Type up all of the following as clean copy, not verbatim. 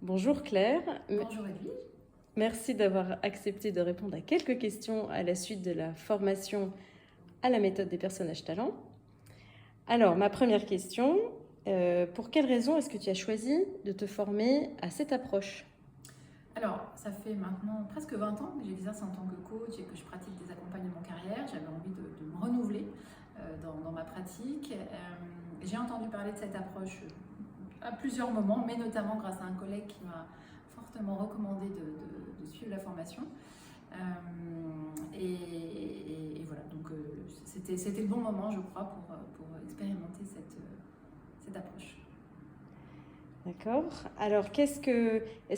Bonjour Claire, Bonjour Edwige. merci d'avoir accepté de répondre à quelques questions à la suite de la formation à la méthode des personnages talents. Alors, ma première question, pour quelle raison est-ce que tu as choisi de te former à cette approche? Alors, ça fait maintenant presque 20 ans que j'exerce en tant que coach et que je pratique des accompagnements carrière. J'avais envie de me renouveler dans ma pratique. J'ai entendu parler de cette approche à plusieurs moments, mais notamment grâce à un collègue qui m'a fortement recommandé de suivre la formation. Et voilà, donc c'était le bon moment, je crois, pour expérimenter cette approche. D'accord. Alors, est-ce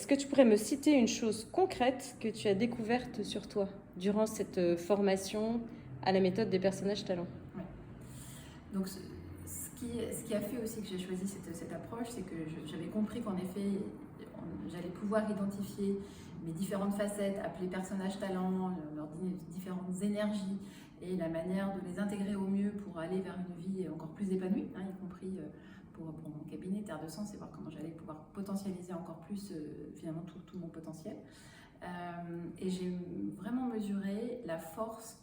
que tu pourrais me citer une chose concrète que tu as découverte sur toi durant cette formation à la méthode des personnages talents? Ouais. Donc, ce qui a fait aussi que j'ai choisi cette approche, c'est que j'avais compris qu'en effet, j'allais pouvoir identifier mes différentes facettes, appeler personnages talents, leurs différentes énergies et la manière de les intégrer au mieux pour aller vers une vie encore plus épanouie, hein, y compris pour mon cabinet Terre de Sens et voir comment j'allais pouvoir potentialiser encore plus finalement tout mon potentiel. Et j'ai vraiment mesuré la force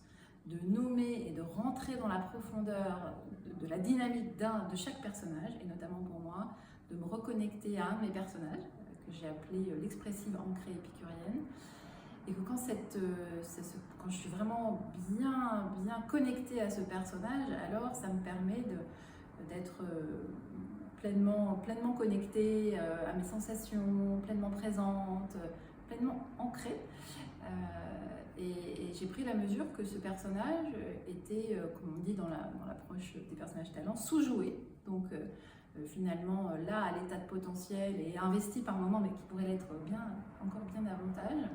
de nommer et de rentrer dans la profondeur de la dynamique de chaque personnage, et notamment pour moi, de me reconnecter à un de mes personnages, que j'ai appelé l'expressive ancrée épicurienne, et que quand je suis vraiment bien connectée à ce personnage, alors ça me permet d'être pleinement connectée à mes sensations, pleinement présente, pleinement ancrée. Et j'ai pris la mesure que ce personnage était, comme on dit dans l'approche des personnages talents, sous-joué. Donc finalement là à l'état de potentiel et investi par moment, mais qui pourrait l'être encore bien davantage.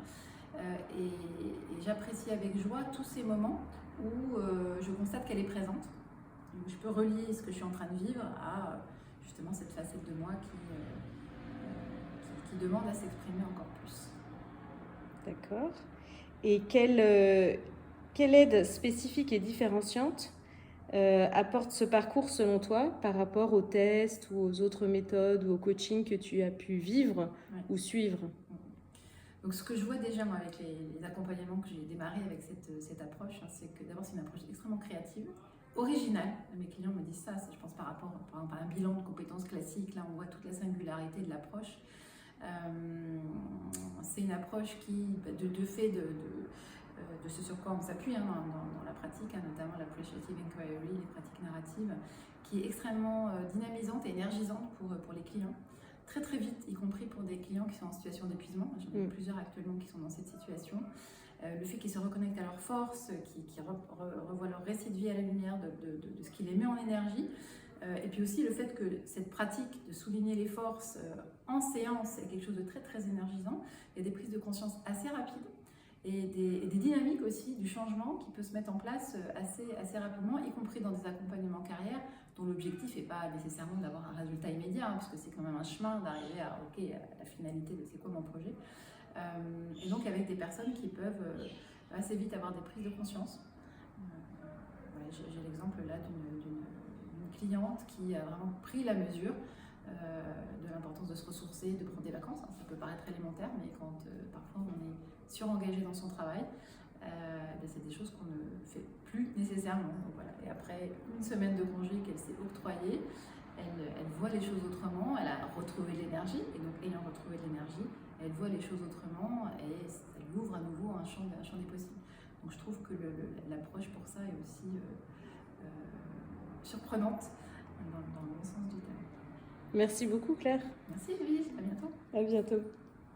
Et j'apprécie avec joie tous ces moments où je constate qu'elle est présente, où je peux relier ce que je suis en train de vivre à justement cette facette de moi qui demande à s'exprimer encore plus. D'accord. Et quelle aide spécifique et différenciante apporte ce parcours selon toi par rapport aux tests ou aux autres méthodes ou au coaching que tu as pu vivre Ouais. ou suivre? Donc ce que je vois déjà moi avec les accompagnements que j'ai démarré avec cette approche, hein, c'est que d'abord c'est une approche extrêmement créative, originale. Mes clients me disent ça, je pense par rapport par exemple, à un bilan de compétences classique, là on voit toute la singularité de l'approche. C'est une approche qui, de fait de ce sur quoi on s'appuie hein, dans la pratique, hein, notamment l'appreciative inquiry, les pratiques narratives, qui est extrêmement dynamisante et énergisante pour les clients. Très vite, y compris pour des clients qui sont en situation d'épuisement. J'en ai plusieurs actuellement qui sont dans cette situation. Le fait qu'ils se reconnectent à leurs forces, qu'ils revoient leur récit de vie à la lumière de ce qui les met en énergie. Et puis aussi le fait que cette pratique de souligner les forces en séance est quelque chose de très énergisant. Il y a des prises de conscience assez rapides et des dynamiques aussi du changement qui peut se mettre en place assez rapidement, y compris dans des accompagnements carrière dont l'objectif n'est pas nécessairement d'avoir un résultat immédiat, hein, parce que c'est quand même un chemin d'arriver à la finalité de c'est quoi mon projet. Et donc avec des personnes qui peuvent assez vite avoir des prises de conscience. Voilà, j'ai l'exemple là d'une cliente qui a vraiment pris la mesure de l'importance de se ressourcer, de prendre des vacances. Ça peut paraître élémentaire, mais quand parfois on est surengagé dans son travail, c'est des choses qu'on ne fait plus nécessairement. Donc voilà. Et après une semaine de congé qu'elle s'est octroyée, elle voit les choses autrement, elle a retrouvé l'énergie, et donc ayant retrouvé de l'énergie, elle voit les choses autrement et elle ouvre à nouveau un champ des possibles. Donc je trouve que l'approche pour ça est aussi surprenante dans le bon sens du terme. Merci beaucoup Claire. Merci Louise, à bientôt. À bientôt.